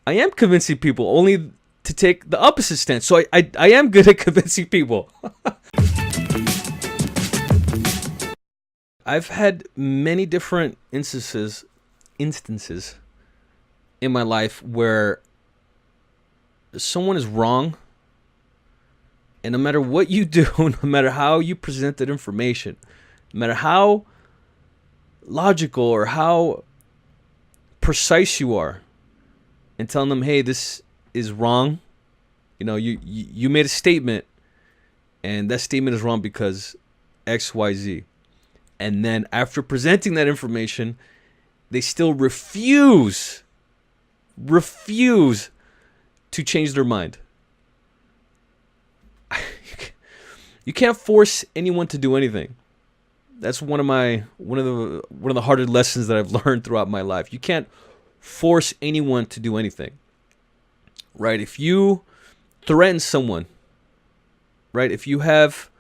I am convincing people only to take the opposite stance. So I am good at convincing people. I've had many different instances in my life where someone is wrong, and no matter what you do, no matter how you present that information, no matter how logical or how precise you are in telling them, hey, this is wrong. You made a statement, and that statement is wrong because XYZ. And then after presenting that information, they still refuse to change their mind. You can't force anyone to do anything. That's one of the harder lessons that I've learned throughout my life. You can't force anyone to do anything. Right? If you threaten someone, right? If you have,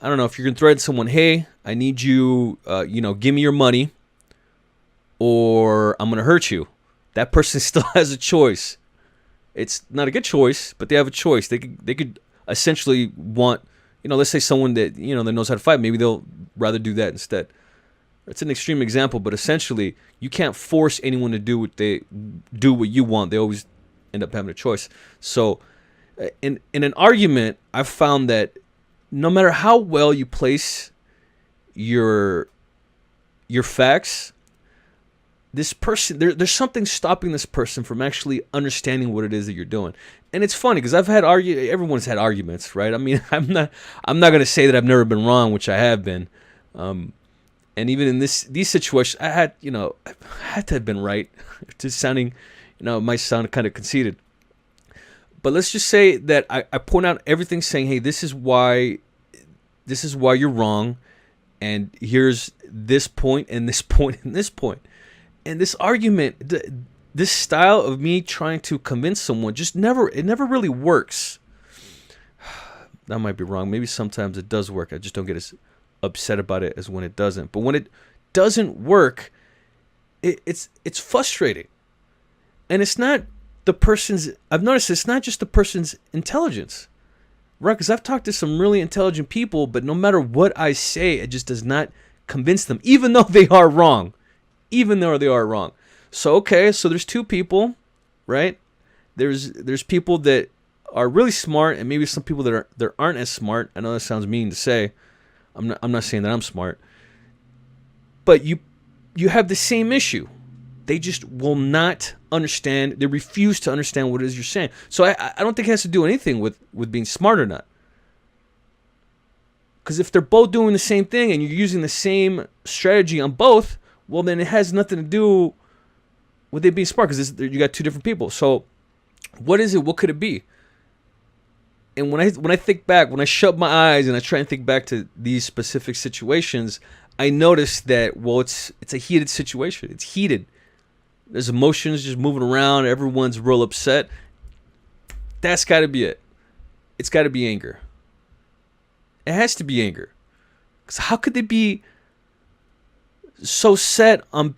I don't know, if you're going to threaten someone, hey, I need you, give me your money or I'm going to hurt you. That person still has a choice. It's not a good choice, but they have a choice. They could essentially want, let's say someone that, that knows how to fight, maybe they'll rather do that instead. It's an extreme example, but essentially you can't force anyone to do what you want. They always end up having a choice. So in an argument, I've found that no matter how well you place your facts, this person, there's something stopping this person from actually understanding what it is that you're doing. And it's funny because everyone's had arguments, right? I mean, I'm not going to say that I've never been wrong, which I have been. And even in these situations, I had to have been right. Just sounding, it might sound kind of conceited. But let's just say that I point out everything saying, hey, this is why you're wrong. And here's this point and this point and this point. And this argument, this style of me trying to convince someone it never really works. That might be wrong. Maybe sometimes it does work. I just don't get as upset about it as when it doesn't. But when it doesn't work, it's frustrating. And it's not I've noticed it's not just the person's intelligence. Right? Because I've talked to some really intelligent people, but no matter what I say, it just does not convince them, even though they are wrong. So there's two people, right? There's people that are really smart, and maybe some people that aren't as smart. I know that sounds mean to say. I'm not saying that I'm smart, but you have the same issue. They just will not understand. They refuse to understand what it is you're saying. So I don't think it has to do anything with being smart or not. Because if they're both doing the same thing and you're using the same strategy on both, well, then it has nothing to do with it being smart, because you got two different people. So what is it? What could it be? And when I think back, when I shut my eyes and I try and think back to these specific situations, I notice that, well, it's a heated situation. It's heated. There's emotions just moving around. Everyone's real upset. That's got to be it. It's got to be anger. It has to be anger. Because how could they be so set on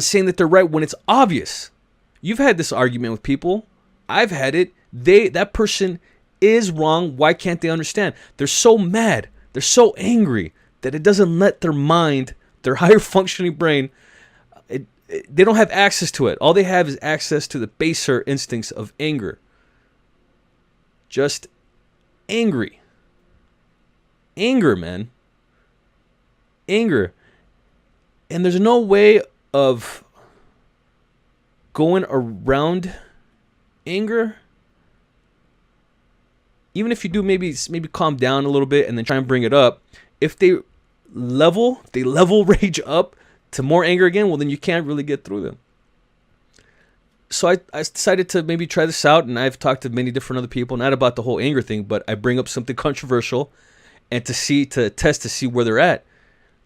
saying that they're right when it's obvious? You've had this argument with people. I've had it. That person is wrong. Why can't they understand? They're so mad. They're so angry that it doesn't let their mind, their higher functioning brain, they don't have access to it. All they have is access to the baser instincts of anger. Just angry. Anger, man. Anger. And there's no way of going around anger. Even if you do maybe calm down a little bit and then try and bring it up, if they level rage up to more anger again, well, then you can't really get through them. So I decided to maybe try this out, and I've talked to many different other people, not about the whole anger thing, but I bring up something controversial and to see where they're at.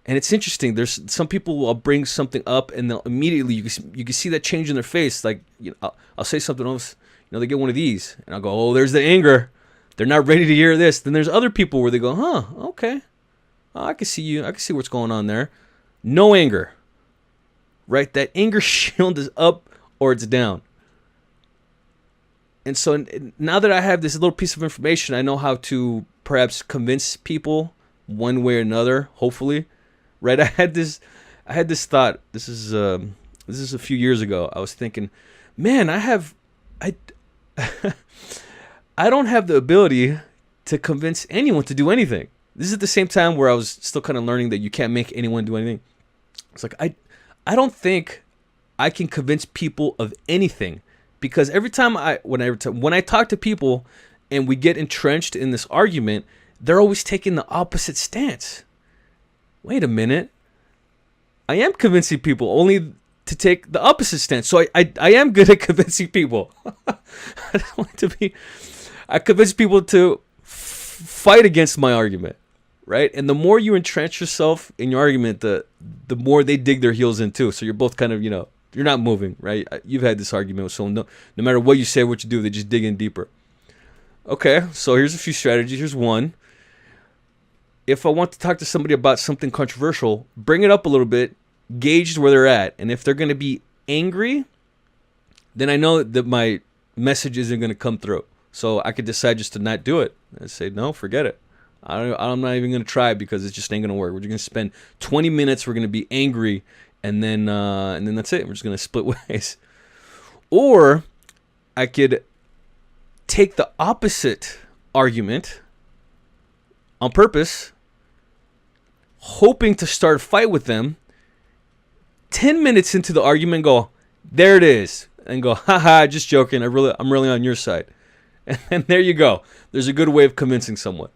And it's interesting. There's some people will bring something up, and they'll immediately you can see that change in their face. Like, I'll say something else, they get one of these, and I'll go, oh, there's the anger. They're not ready to hear this. Then there's other people where they go, huh, okay, I can see you. I can see what's going on there. No anger, right? That anger shield is up or it's down. And so now that I have this little piece of information, I know how to perhaps convince people one way or another, hopefully. Right? I had this thought. This is a few years ago. I was thinking, man, I I don't have the ability to convince anyone to do anything. This is at the same time where I was still kind of learning that you can't make anyone do anything. It's like I don't think I can convince people of anything, because every time when I talk to people and we get entrenched in this argument, they're always taking the opposite stance. Wait a minute. I am convincing people only to take the opposite stance. So I am good at convincing people. I don't want to be. I convince people to fight against my argument, right? And the more you entrench yourself in your argument, the more they dig their heels in too. So you're both kind of, you're not moving, right? You've had this argument with someone. No matter what you say, what you do, they just dig in deeper. Okay, so here's a few strategies. Here's one. If I want to talk to somebody about something controversial, bring it up a little bit, gauge where they're at. And if they're going to be angry, then I know that my message isn't going to come through. So I could decide just to not do it. I say, no, forget it. I'm not even going to try, because it just ain't going to work. We're just going to spend 20 minutes. We're going to be angry, and then that's it. We're just going to split ways. Or I could take the opposite argument on purpose, hoping to start a fight with them. 10 minutes into the argument, go, there it is, and go, haha, just joking. I'm really on your side. And there you go. There's a good way of convincing someone.